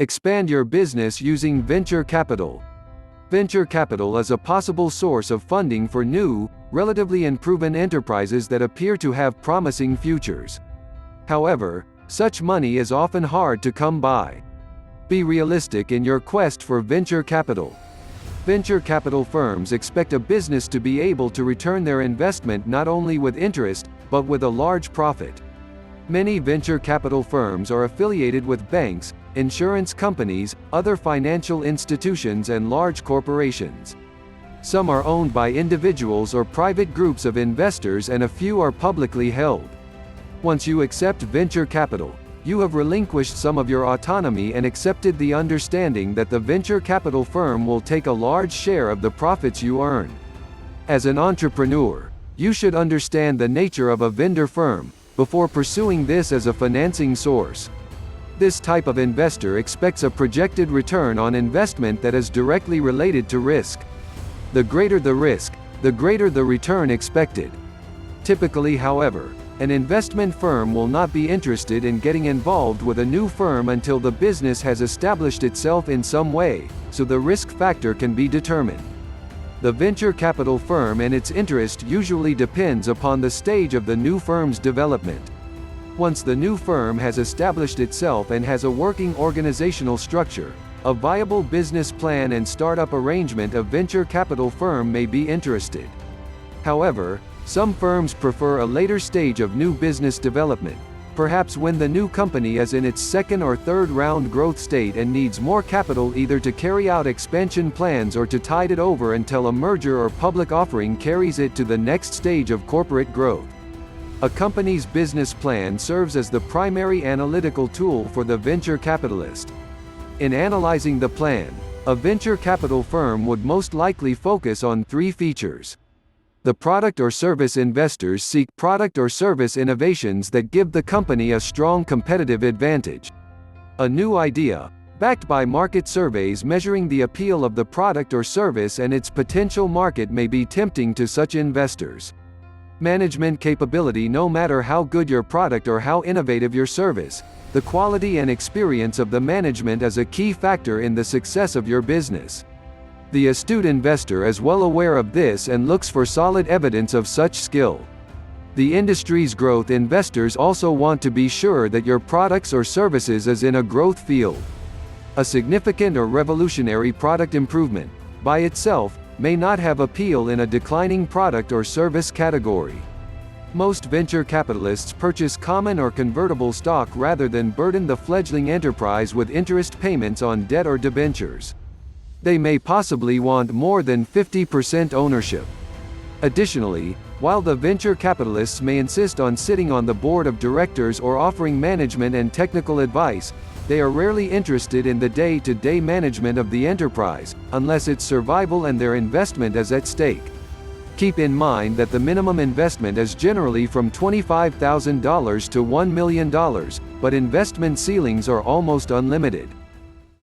Expand your business using venture capital. Venture capital is a possible source of funding for new, relatively unproven enterprises that appear to have promising futures. However, such money is often hard to come by. Be realistic in your quest for venture capital. Venture capital firms expect a business to be able to return their investment not only with interest, but with a large profit. Many venture capital firms are affiliated with banks, insurance companies, other financial institutions and large corporations. Some are owned by individuals or private groups of investors and a few are publicly held. Once you accept venture capital, you have relinquished some of your autonomy and accepted the understanding that the venture capital firm will take a large share of the profits you earn. As an entrepreneur, you should understand the nature of a vendor firm before pursuing this as a financing source. This type of investor expects a projected return on investment that is directly related to risk. The greater the risk, the greater the return expected. Typically, however, an investment firm will not be interested in getting involved with a new firm until the business has established itself in some way, so the risk factor can be determined. The venture capital firm and its interest usually depends upon the stage of the new firm's development. Once the new firm has established itself and has a working organizational structure, a viable business plan and startup arrangement, a venture capital firm may be interested. However, some firms prefer a later stage of new business development, perhaps when the new company is in its second or third round growth state and needs more capital either to carry out expansion plans or to tide it over until a merger or public offering carries it to the next stage of corporate growth. A company's business plan serves as the primary analytical tool for the venture capitalist. In analyzing the plan, a venture capital firm would most likely focus on three features. The product or service. Investors seek product or service innovations that give the company a strong competitive advantage. A new idea, backed by market surveys measuring the appeal of the product or service and its potential market, may be tempting to such investors. Management capability. No matter how good your product or how innovative your service, the quality and experience of the management is a key factor in the success of your business. The astute investor is well aware of this and looks for solid evidence of such skill. The industry's growth. Investors also want to be sure that your products or services is in a growth field. A significant or revolutionary product improvement, by itself, may not have appeal in a declining product or service category. Most venture capitalists purchase common or convertible stock rather than burden the fledgling enterprise with interest payments on debt or debentures. They may possibly want more than 50% ownership. Additionally, while the venture capitalists may insist on sitting on the board of directors or offering management and technical advice, they are rarely interested in the day-to-day management of the enterprise, unless its survival and their investment is at stake. Keep in mind that the minimum investment is generally from $25,000 to $1 million, but investment ceilings are almost unlimited.